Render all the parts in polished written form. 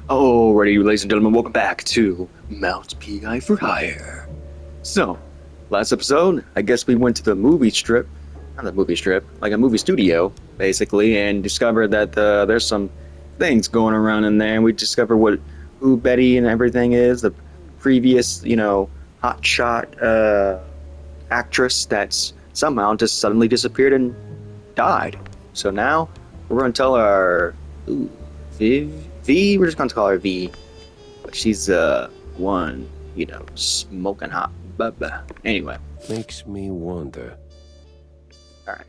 Alrighty, ladies and gentlemen, welcome back to Mount PI for Hire. So, last episode, I guess we went to the movie strip, not the movie strip, like a movie studio, basically, and discovered that there's some things going around in there, and we discovered who Betty and everything is, the previous, hotshot actress that's somehow just suddenly disappeared and died. So now, we're gonna tell our V, we're just gonna call her V. But she's one, smoking hot bubba. Anyway. Makes me wonder. Alright.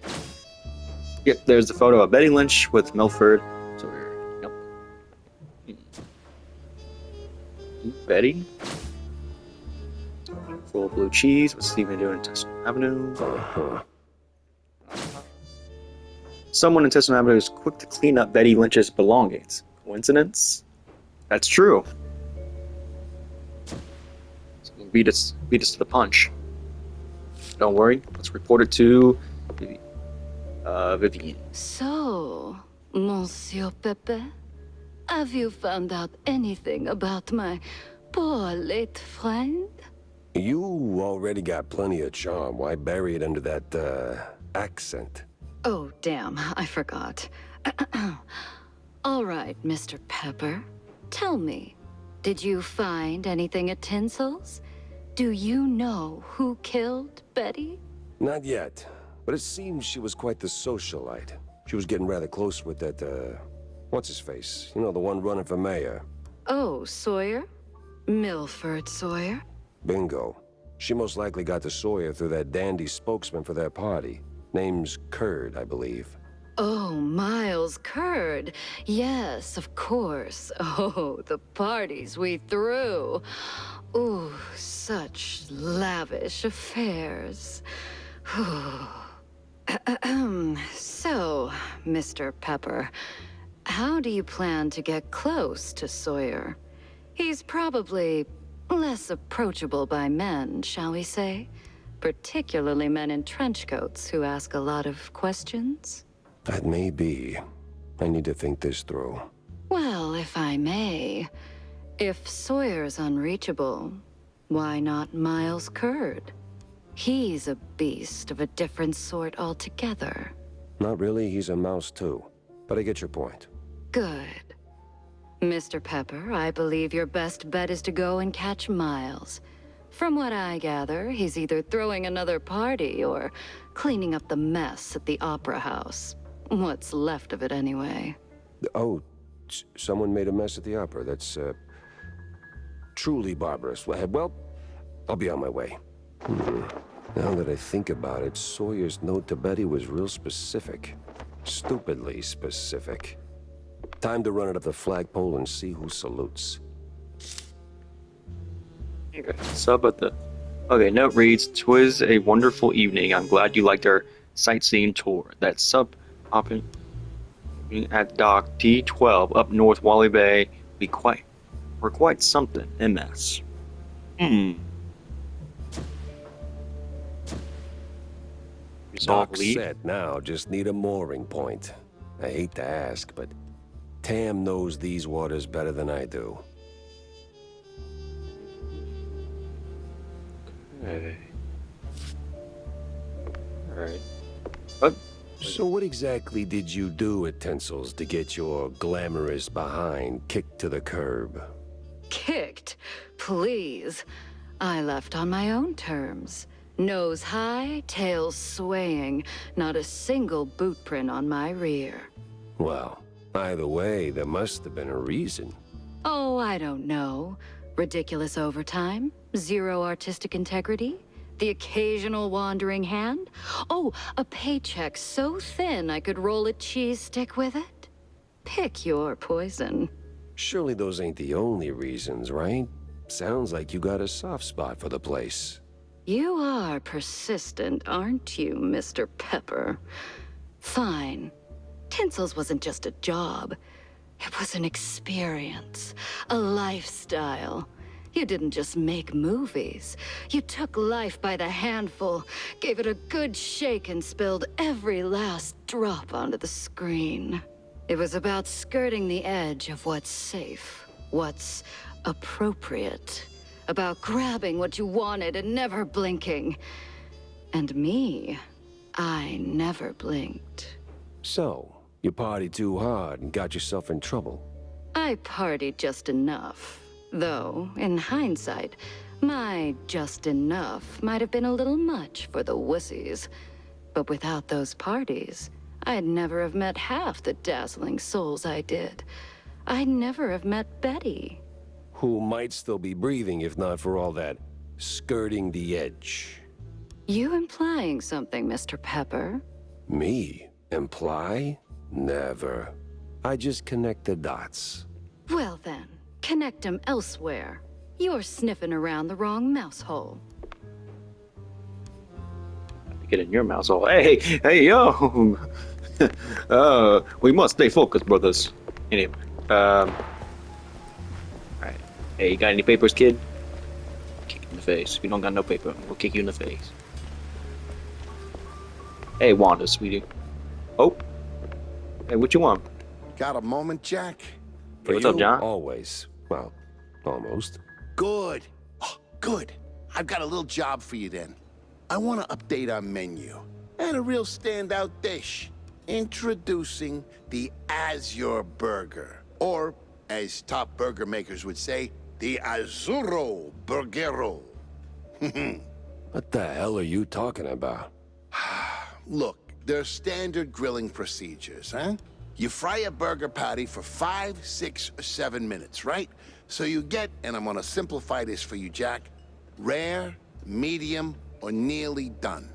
Yep, there's the photo of Betty Lynch with Milford. So we're Betty. Full blue cheese. What's Steven doing in Tustin Avenue? Someone in Tustin Avenue is quick to clean up Betty Lynch's belongings. Coincidence? That's true. Beat us to the punch. Don't worry. Let's report it to Vivian. So, Monsieur Pepe, have you found out anything about my poor late friend? You already got plenty of charm. Why bury it under that, accent? Oh, damn, I forgot. All right, Mr. Pepper, tell me, did you find anything at Tinsel's? Do you know who killed Betty? Not yet, but it seems she was quite the socialite. She was getting rather close with that, what's-his-face? You know, the one running for mayor. Oh, Sawyer? Milford Sawyer? Bingo. She most likely got to Sawyer through that dandy spokesman for their party. Name's Curd, I believe. Oh, Miles Curd. Yes, of course. Oh, the parties we threw. Ooh, such lavish affairs. So, Mr. Pepper, how do you plan to get close to Sawyer? He's probably less approachable by men, shall we say? Particularly men in trench coats who ask a lot of questions. That may be. I need to think this through. Well, if I may, if Sawyer's unreachable, why not Miles Curd? He's a beast of a different sort altogether. Not really, he's a mouse too. But I get your point. Good. Mr. Pepper, I believe your best bet is to go and catch Miles. From what I gather, he's either throwing another party or cleaning up the mess at the Opera House. What's left of it, anyway. Oh, someone made a mess at the opera. That's, truly barbarous. Well, I'll be on my way. Now that I think about it, Sawyer's note to Betty was real specific. Stupidly specific. Time to run it up the flagpole and see who salutes. Okay, sub at the... Okay, note reads, "'Twas a wonderful evening. I'm glad you liked our sightseeing tour. That sub hopping at Dock D12 up north Wally Bay were quite something, MS. Dock set now, just need a mooring point. I hate to ask, but Tam knows these waters better than I do. Okay. Alright. What? So what exactly did you do at Tinsel's to get your glamorous behind kicked to the curb? Kicked? Please. I left on my own terms. Nose high, tail swaying, not a single boot print on my rear. Well, either way, there must have been a reason. Oh, I don't know. Ridiculous overtime? Zero artistic integrity? The occasional wandering hand? Oh, a paycheck so thin I could roll a cheese stick with it? Pick your poison. Surely those ain't the only reasons, right? Sounds like you got a soft spot for the place. You are persistent, aren't you, Mr. Pepper? Fine. Tinsel's wasn't just a job. It was an experience, a lifestyle. You didn't just make movies. You took life by the handful, gave it a good shake, and spilled every last drop onto the screen. It was about skirting the edge of what's safe. what's appropriate, about grabbing what you wanted and never blinking. And me, I never blinked. So, you partied too hard and got yourself in trouble. I partied just enough. Though, in hindsight, my just enough might have been a little much for the wussies. But without those parties, I'd never have met half the dazzling souls I did. I'd never have met Betty. Who might still be breathing if not for all that skirting the edge. You implying something, Mr. Pepper? Me? Imply? Never. I just connect the dots. Well then, connect them elsewhere. You're sniffing around the wrong mouse hole. Get in your mouse hole. Hey, yo! We must stay focused, brothers. Anyway, alright. Hey, you got any papers, kid? Kick you in the face. If you don't got no paper, we'll kick you in the face. Hey, Wanda, sweetie. Oh. Hey, what you want? Got a moment, Jack? Hey, what's up, John? Always. Well, almost. Good. Oh, good. I've got a little job for you then. I want to update our menu. And a real standout dish. Introducing the Azure Burger. Or, as top burger makers would say, the Azzurro Burgero. What the hell are you talking about? Look, there's standard grilling procedures, huh? You fry a burger patty for 5, 6, or 7 minutes, right? So you get, and I'm gonna simplify this for you, Jack, rare, medium, or nearly done.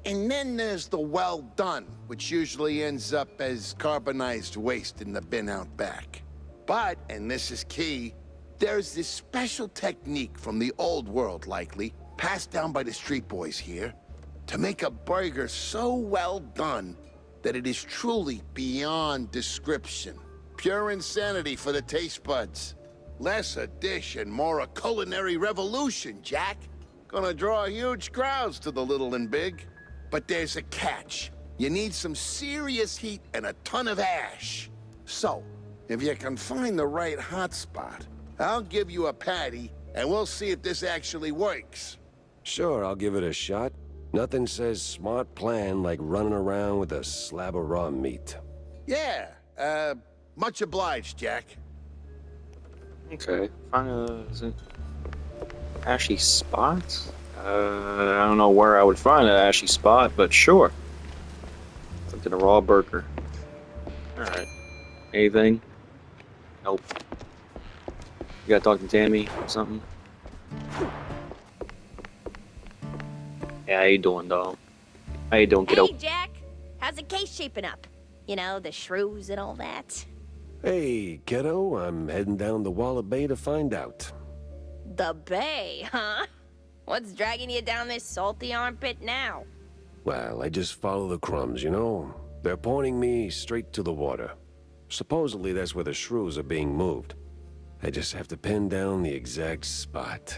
And then there's the well done, which usually ends up as carbonized waste in the bin out back. But, and this is key, there's this special technique from the old world, likely, passed down by the street boys here, to make a burger so well done that it is truly beyond description. Pure insanity for the taste buds. Less a dish and more a culinary revolution, Jack. Gonna draw huge crowds to the little and big. But there's a catch. You need some serious heat and a ton of ash. So, if you can find the right hotspot, I'll give you a patty, and we'll see if this actually works. Sure, I'll give it a shot. Nothing says smart plan like running around with a slab of raw meat. Yeah, much obliged, Jack. Okay. Is it ashy spots? I don't know where I would find an ashy spot, but sure. Something a raw burger. Alright. Anything? Nope. You gotta talk to Tammy or something? Yeah, how you doing, dog? How you doing, kiddo? Hey, Jack. How's the case shaping up? You know, the shrews and all that. Hey, kiddo, I'm heading down to Wallet Bay to find out. The Bay, huh? What's dragging you down this salty armpit now? Well, I just follow the crumbs, you know? They're pointing me straight to the water. Supposedly that's where the shrews are being moved. I just have to pin down the exact spot.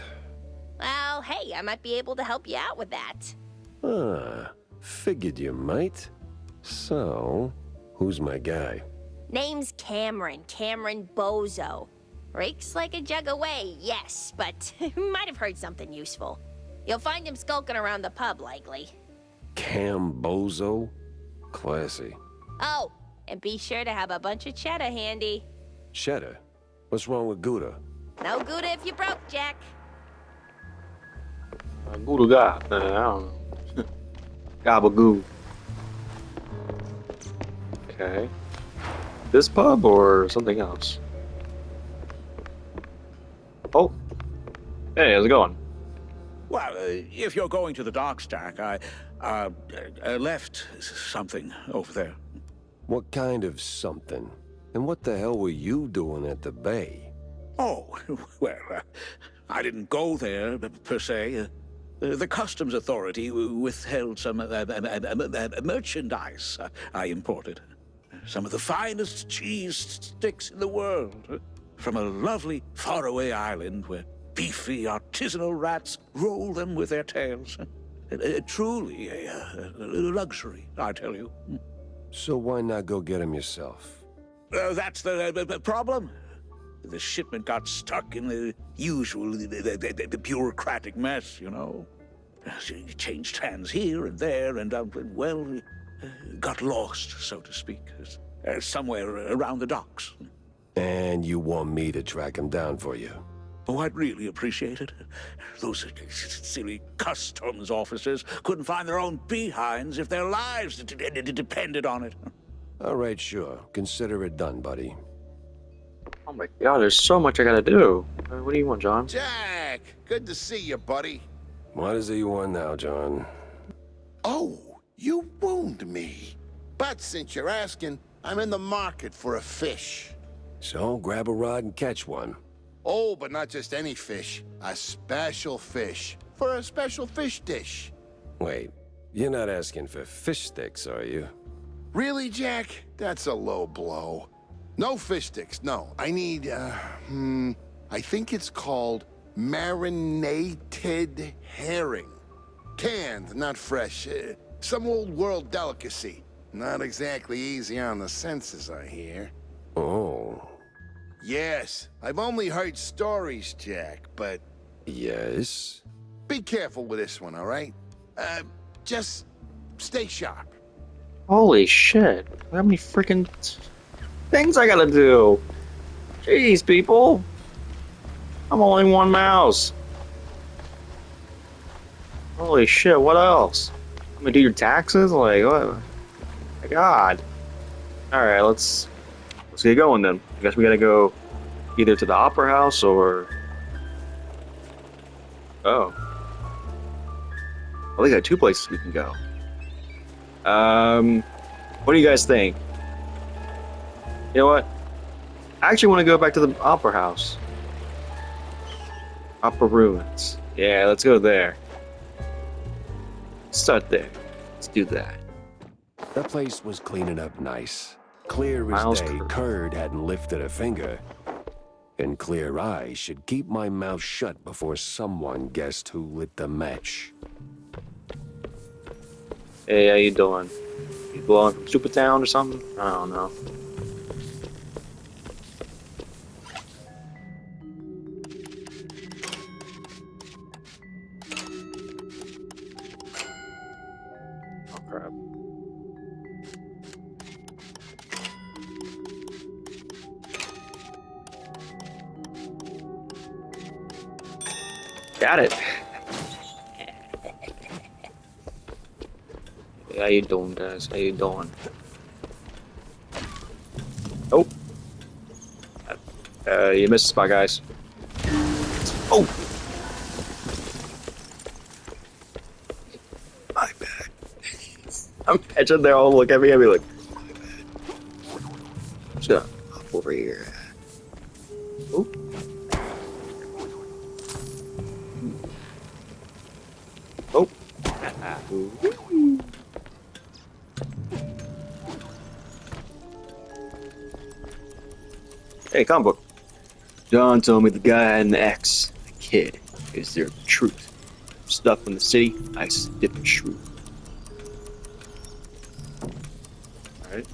Well, hey, I might be able to help you out with that. Ah, figured you might. So, who's my guy? Name's Cameron Bozo. Rakes like a jug away, yes, but might have heard something useful. You'll find him skulking around the pub, likely. Cam Bozo? Classy. Oh, and be sure to have a bunch of cheddar handy. Cheddar? What's wrong with Gouda? No good if you broke, Jack. Goo guy. I don't know. Gabagoo. Okay. This pub or something else? Oh. Hey, how's it going? Well, if you're going to the docks, Jack, I left something over there. What kind of something? And what the hell were you doing at the bay? Oh, well, I didn't go there, per se. The customs authority withheld some merchandise I imported. Some of the finest cheese sticks in the world. From a lovely faraway island where beefy artisanal rats roll them with their tails. Truly a luxury, I tell you. So why not go get him yourself? That's the problem. the shipment got stuck in the usual the bureaucratic mess, you know. It changed hands here and there, and got lost, so to speak, somewhere around the docks. And you want me to track him down for you? Oh, I'd really appreciate it. Those silly customs officers couldn't find their own behinds if their lives depended on it. All right, sure. Consider it done, buddy. Oh my god, there's so much I gotta do. What do you want, John? Jack, good to see you, buddy. What is it you want now, John? Oh, you wound me. But since you're asking, I'm in the market for a fish. So, grab a rod and catch one. Oh, but not just any fish. A special fish. For a special fish dish. Wait, you're not asking for fish sticks, are you? Really, Jack? That's a low blow. No fish sticks, no. I need, I think it's called marinated herring. Canned, not fresh. Some old world delicacy. Not exactly easy on the senses, I hear. Oh. Yes, I've only heard stories, Jack, but Yes? be careful with this one, all right? Just stay sharp. Holy shit. How many freaking things I gotta do? Jeez, people. I'm only one mouse. Holy shit, what else? I'm gonna do your taxes? Like, what? My god. Alright, let's get going then. I guess we gotta go either to the Opera House or... Oh. Well, we got two places we can go. What do you guys think? You know what? I actually want to go back to the Opera House. Opera Ruins. Yeah, let's go there. Start there. Let's do that. That place was cleaning up nice. Clear as Miles day, Curd. Curd hadn't lifted a finger. And clear eyes should keep my mouth shut before someone guessed who lit the match. Hey, how you doing? You belong from Supertown or something? I don't know. Oh crap. Got it. Hey, how you doing, guys? How you doing? Oh. You missed the spot, guys. Oh. My bad. I'm catching there all look at me and be like, my bad. Shut up over here. Oh. Oh. Hey, comic book. John told me the guy had an ex. The kid. Is there truth? Stuff in the city, I sniff and shrew. Alright.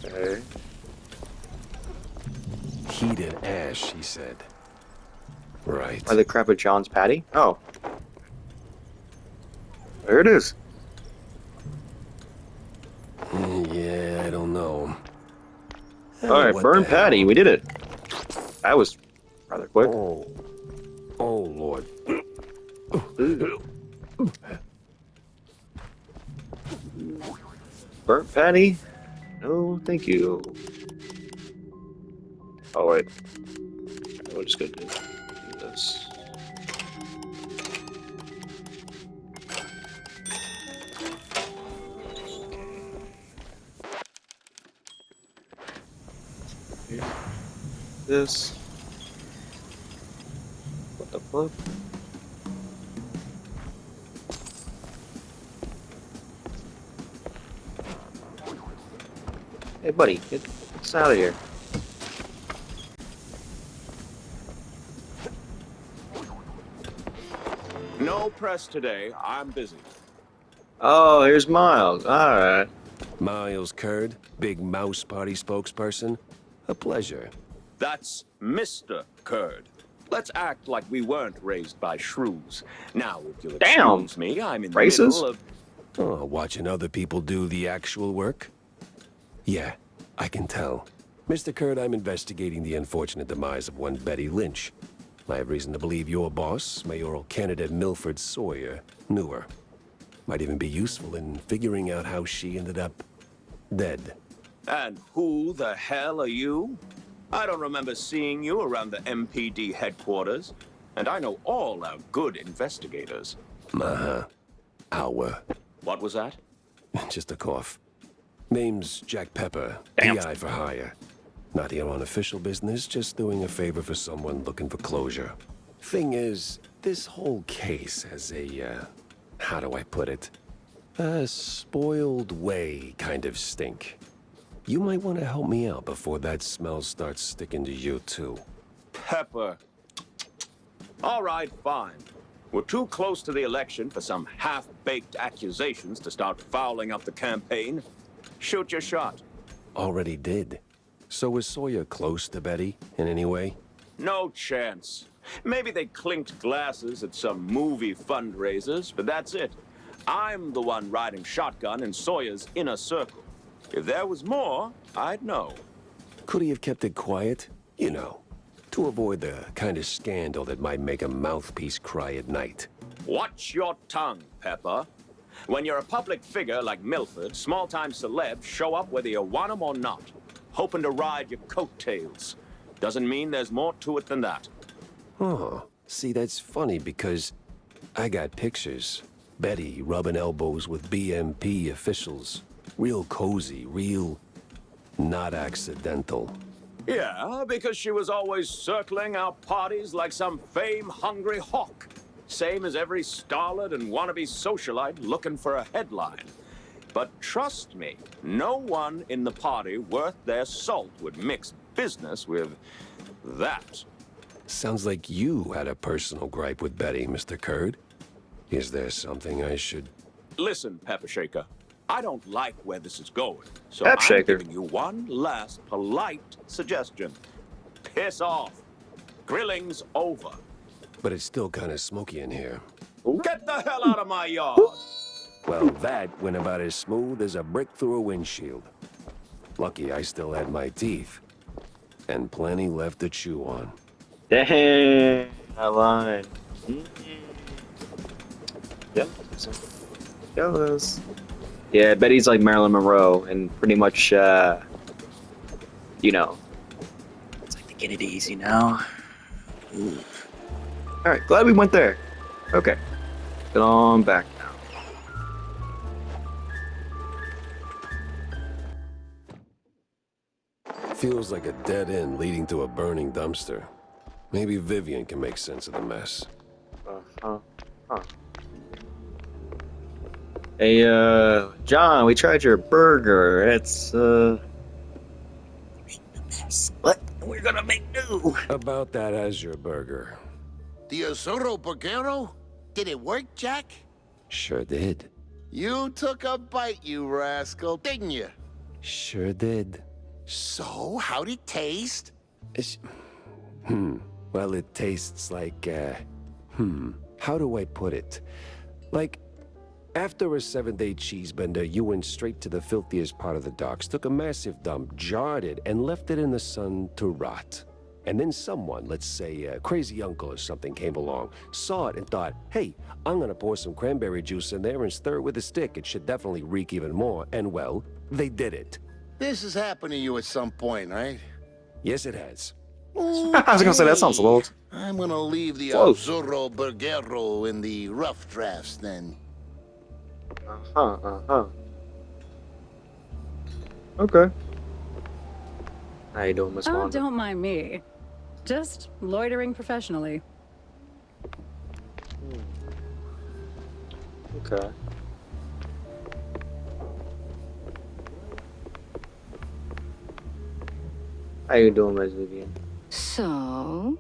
Okay. Heated ash, he said. Right. By the crap at John's patty? Oh. There it is. Yeah, I don't know. Alright, What burn the hell? patty. We did it. That was rather quick. Oh. Oh, Lord. Burnt patty? No, thank you. Oh, wait. We're just gonna do this. Okay. This. What the fuck? Hey, buddy, get us out of here. No press today. I'm busy. Oh, here's Miles. Alright. Miles Curd, Big Mouse Party spokesperson. A pleasure. That's Mr. Curd. Let's act like we weren't raised by shrews. Now, if you'll Damn. excuse me, I'm in the Racist? middle of... Oh, watching other people do the actual work? Yeah, I can tell. Mr. Curd, I'm investigating the unfortunate demise of one Betty Lynch. I have reason to believe your boss, mayoral candidate Milford Sawyer, knew her. Might even be useful in figuring out how she ended up dead. And who the hell are you? I don't remember seeing you around the MPD headquarters. And I know all our good investigators. Our. What was that? Just a cough. Name's Jack Pepper, Damn. PI for hire. Not here on official business, just doing a favor for someone looking for closure. Thing is, this whole case has a, how do I put it? A spoiled way kind of stink. You might want to help me out before that smell starts sticking to you too. Pepper. All right, fine. We're too close to the election for some half-baked accusations to start fouling up the campaign. Shoot your shot. Already did. So was Sawyer close to Betty in any way? No chance. Maybe they clinked glasses at some movie fundraisers, but that's it. I'm the one riding shotgun in Sawyer's inner circle. If there was more, I'd know. Could he have kept it quiet? You know, to avoid the kind of scandal that might make a mouthpiece cry at night. Watch your tongue, Pepper. When you're a public figure like Milford, small-time celebs show up whether you want them or not, hoping to ride your coattails. Doesn't mean there's more to it than that. Oh, see, that's funny because I got pictures. Betty rubbing elbows with BMP officials. Real cozy, real not accidental. Yeah, because she was always circling our parties like some fame-hungry hawk. Same as every starlet and wannabe socialite looking for a headline. But trust me, no one in the party worth their salt would mix business with that. Sounds like you had a personal gripe with Betty, Mr. Curd. Is there something I should... Listen, Pepper Shaker, I don't like where this is going, so Pep I'm Shaker. giving you one last polite suggestion. Piss off. Grilling's over. But it's still kind of smoky in here. Get the hell out of my yard! Well, that went about as smooth as a brick through a windshield. Lucky I still had my teeth. And plenty left to chew on. Dang, I lied. Yep. Jealous. Yeah, Betty's like Marilyn Monroe, and pretty much, you know, it's like taking it easy now. All right, glad we went there. Okay, get on back now. Feels like a dead end leading to a burning dumpster. Maybe Vivian can make sense of the mess. Hey, John, we tried your burger. It's, what? We're gonna make new. About that as your burger. The Azuro Burgero? Did it work, Jack? Sure did. You took a bite, you rascal, didn't you? Sure did. So, how'd it taste? It's... Well, it tastes like, how do I put it? Like, after a 7-day cheese bender, you went straight to the filthiest part of the docks, took a massive dump, jarred it, and left it in the sun to rot. And then someone, let's say a crazy uncle or something, came along, saw it and thought, hey, I'm gonna pour some cranberry juice in there and stir it with a stick. It should definitely reek even more. And well, they did it. This has happened to you at some point, right? Yes, it has. I was gonna say that sounds a little I'm gonna leave the close. Azuro Burgero in the rough drafts then. Okay. How you doing, Miss Oh, Wanda? don't mind me. Just loitering professionally. Okay. How you doing, Miss Vivian? So,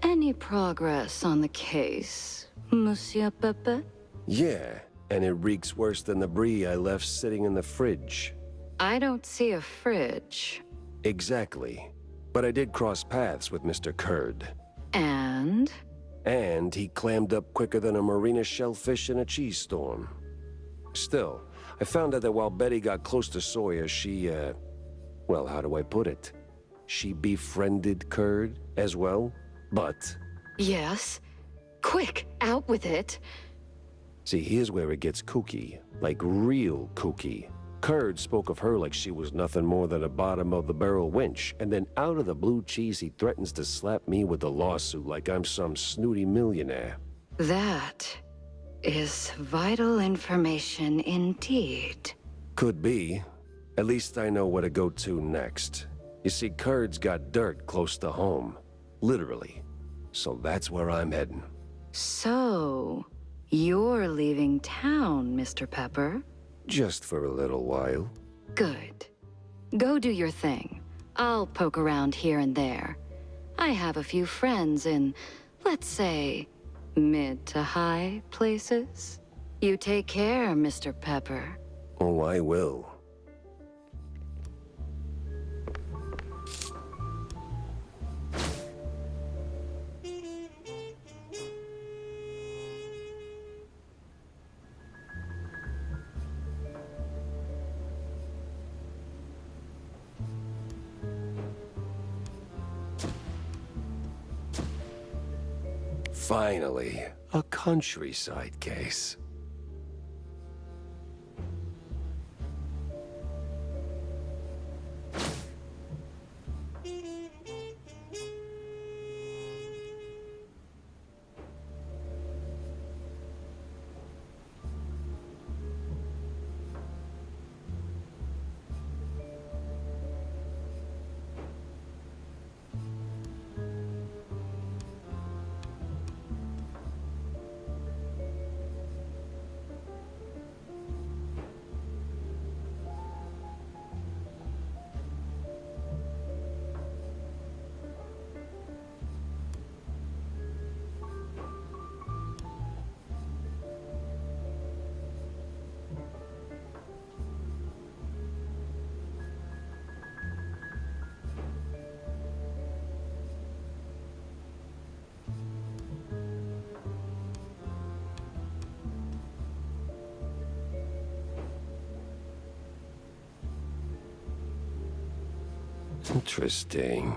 any progress on the case, Monsieur Pepe? Yeah, And it reeks worse than the brie I left sitting in the fridge. I don't see a fridge. Exactly. But I did cross paths with Mr. Kurd. And? And he clammed up quicker than a marina shellfish in a cheese storm. Still, I found out that while Betty got close to Sawyer, she, well, how do I put it? She befriended Kurd as well, but... Yes. Quick, out with it. See, here's where it gets kooky. Like real kooky. Kurd spoke of her like she was nothing more than a bottom-of-the-barrel wench, and then out of the blue cheese he threatens to slap me with a lawsuit like I'm some snooty millionaire. That is vital information indeed. Could be. At least I know where to go to next. You see, Kurd's got dirt close to home. Literally. So that's where I'm heading. So, you're leaving town, Mr. Pepper? Just for a little while. Good. Go do your thing. I'll poke around here and there. I have a few friends in, let's say, mid to high places. You take care, Mr. Pepper. Oh, I will. Finally, a countryside case. Interesting.